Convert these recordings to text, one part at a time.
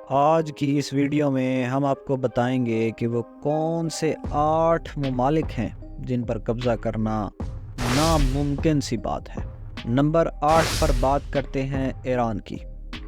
آج کی اس ویڈیو میں ہم آپ کو بتائیں گے کہ وہ کون سے 8 ممالک ہیں جن پر قبضہ کرنا ناممکن سی بات ہے۔ نمبر 8 پر بات کرتے ہیں ایران کی۔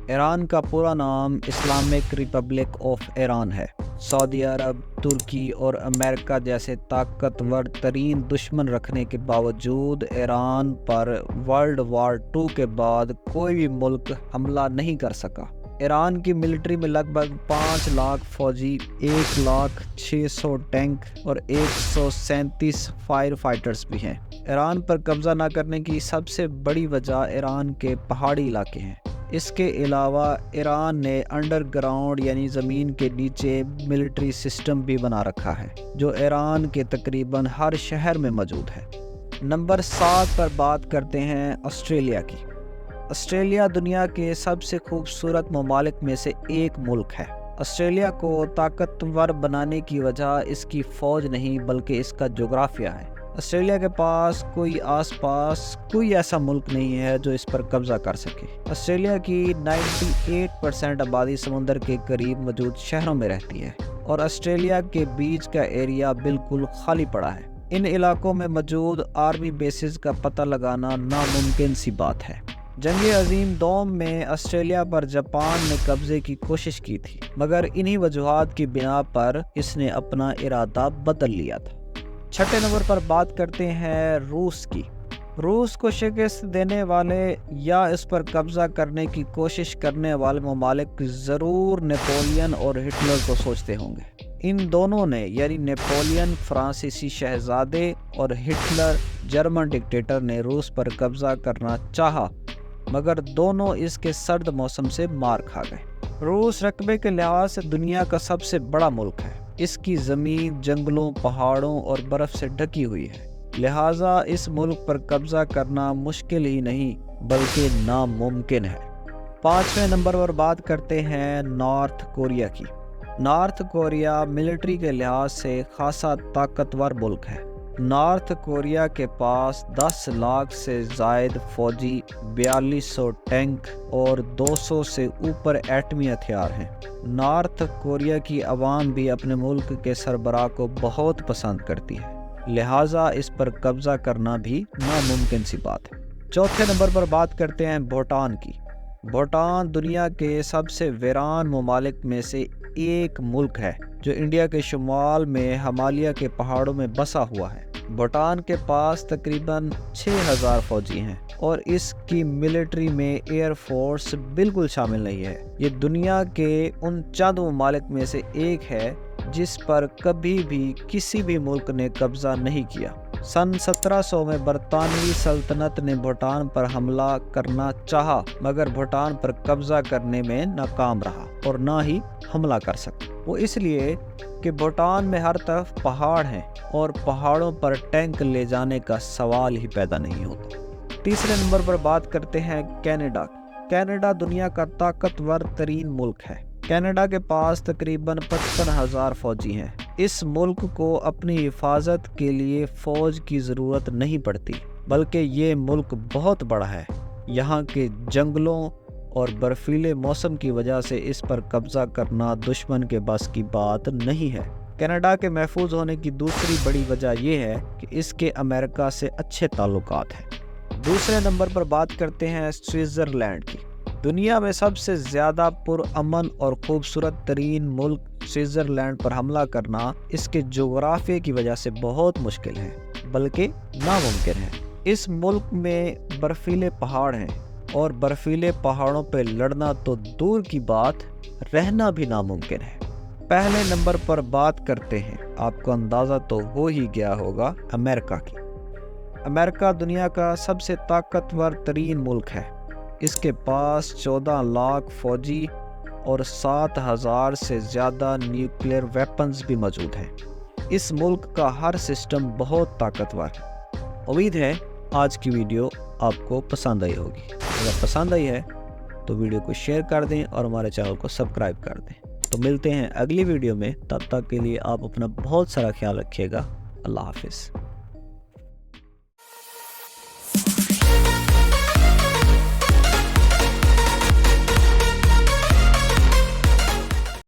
ایران کا پورا نام اسلامک ریپبلک آف ایران ہے۔ سعودی عرب، ترکی اور امریکہ جیسے طاقتور ترین دشمن رکھنے کے باوجود ایران پر ورلڈ وار 2 کے بعد کوئی بھی ملک حملہ نہیں کر سکا۔ ایران کی ملٹری میں لگ بھگ 5 لاکھ فوجی، 1,600,000 ٹینک اور 137 فائر فائٹرز بھی ہیں۔ ایران پر قبضہ نہ کرنے کی سب سے بڑی وجہ ایران کے پہاڑی علاقے ہیں۔ اس کے علاوہ ایران نے انڈر گراؤنڈ یعنی زمین کے نیچے ملٹری سسٹم بھی بنا رکھا ہے جو ایران کے تقریباً ہر شہر میں موجود ہے۔ نمبر 7 پر بات کرتے ہیں آسٹریلیا کی۔ آسٹریلیا دنیا کے سب سے خوبصورت ممالک میں سے ایک ملک ہے۔ آسٹریلیا کو طاقتور بنانے کی وجہ اس کی فوج نہیں بلکہ اس کا جغرافیہ ہے۔ آسٹریلیا کے پاس آس پاس کوئی ایسا ملک نہیں ہے جو اس پر قبضہ کر سکے۔ آسٹریلیا کی 98% آبادی سمندر کے قریب موجود شہروں میں رہتی ہے اور آسٹریلیا کے بیچ کا ایریا بالکل خالی پڑا ہے۔ ان علاقوں میں موجود آرمی بیسز کا پتہ لگانا ناممکن سی بات ہے۔ جنگ عظیم دوم میں آسٹریلیا پر جاپان نے قبضے کی کوشش کی تھی مگر انہی وجوہات کی بنا پر اس نے اپنا ارادہ بدل لیا تھا۔ 6 نمبر پر بات کرتے ہیں روس کی۔ روس کو شکست دینے والے یا اس پر قبضہ کرنے کی کوشش کرنے والے ممالک ضرور نیپولین اور ہٹلر کو سوچتے ہوں گے۔ ان دونوں نے یعنی نیپولین فرانسیسی شہزادے اور ہٹلر جرمن ڈکٹیٹر نے روس پر قبضہ کرنا چاہا مگر دونوں اس کے سرد موسم سے مار کھا گئے۔ روس رقبے کے لحاظ سے دنیا کا سب سے بڑا ملک ہے۔ اس کی زمین جنگلوں، پہاڑوں اور برف سے ڈھکی ہوئی ہے، لہٰذا اس ملک پر قبضہ کرنا مشکل ہی نہیں بلکہ ناممکن ہے۔ 5ویں نمبر پر بات کرتے ہیں نارتھ کوریا کی۔ نارتھ کوریا ملٹری کے لحاظ سے خاصا طاقتور ملک ہے۔ نارتھ کوریا کے پاس 10 لاکھ سے زائد فوجی، 4200 ٹینک اور 200 سے اوپر ایٹمی ہتھیار ہیں۔ نارتھ کوریا کی عوام بھی اپنے ملک کے سربراہ کو بہت پسند کرتی ہے، لہٰذا اس پر قبضہ کرنا بھی ناممکن سی بات ہے۔ 4 نمبر پر بات کرتے ہیں بھوٹان کی۔ بھوٹان دنیا کے سب سے ویران ممالک میں سے ایک ملک ہے جو انڈیا کے شمال میں ہمالیہ کے پہاڑوں میں بسا ہوا ہے۔ بھوٹان کے پاس تقریباً 6,000 فوجی ہیں اور اس کی ملٹری میں ایئر فورس بالکل شامل نہیں ہے۔ یہ دنیا کے ان چند ممالک میں سے ایک ہے جس پر کبھی بھی کسی بھی ملک نے قبضہ نہیں کیا۔ سن 1700 میں برطانوی سلطنت نے بھوٹان پر حملہ کرنا چاہا مگر بھوٹان پر قبضہ کرنے میں ناکام رہا اور نہ ہی حملہ کر سکا۔ وہ اس لیے کہ بھوٹان میں ہر طرف پہاڑ ہیں اور پہاڑوں پر ٹینک لے جانے کا سوال ہی پیدا نہیں ہوتا۔ 3 نمبر پر بات کرتے ہیں کینیڈا۔ کینیڈا دنیا کا طاقتور ترین ملک ہے۔ کینیڈا کے پاس تقریباً 55,000 فوجی ہیں۔ اس ملک کو اپنی حفاظت کے لیے فوج کی ضرورت نہیں پڑتی بلکہ یہ ملک بہت بڑا ہے۔ یہاں کے جنگلوں اور برفیلے موسم کی وجہ سے اس پر قبضہ کرنا دشمن کے بس کی بات نہیں ہے۔ کینیڈا کے محفوظ ہونے کی دوسری بڑی وجہ یہ ہے کہ اس کے امریکہ سے اچھے تعلقات ہیں۔ 2 نمبر پر بات کرتے ہیں سوئٹزرلینڈ کی۔ دنیا میں سب سے زیادہ پرامن اور خوبصورت ترین ملک سوئٹزرلینڈ پر حملہ کرنا اس کے جغرافیے کی وجہ سے بہت مشکل ہے بلکہ ناممکن ہے۔ اس ملک میں برفیلے پہاڑ ہیں اور برفیلے پہاڑوں پہ لڑنا تو دور کی بات، رہنا بھی ناممکن ہے۔ پہلے نمبر پر بات کرتے ہیں، آپ کو اندازہ تو ہو ہی گیا ہوگا، امریکہ کی۔ امریکہ دنیا کا سب سے طاقتور ترین ملک ہے۔ اس کے پاس 14 لاکھ فوجی اور 7,000 سے زیادہ نیوکلیئر ویپنز بھی موجود ہیں۔ اس ملک کا ہر سسٹم بہت طاقتور ہے۔ امید ہے آج کی ویڈیو آپ کو پسند آئی ہوگی۔ اگر پسند آئی ہے تو ویڈیو کو شیئر کر دیں اور ہمارے چینل کو سبسکرائب کر دیں۔ تو ملتے ہیں اگلی ویڈیو میں، تب تک کے لیے آپ اپنا بہت سارا خیال رکھیے گا۔ اللہ حافظ۔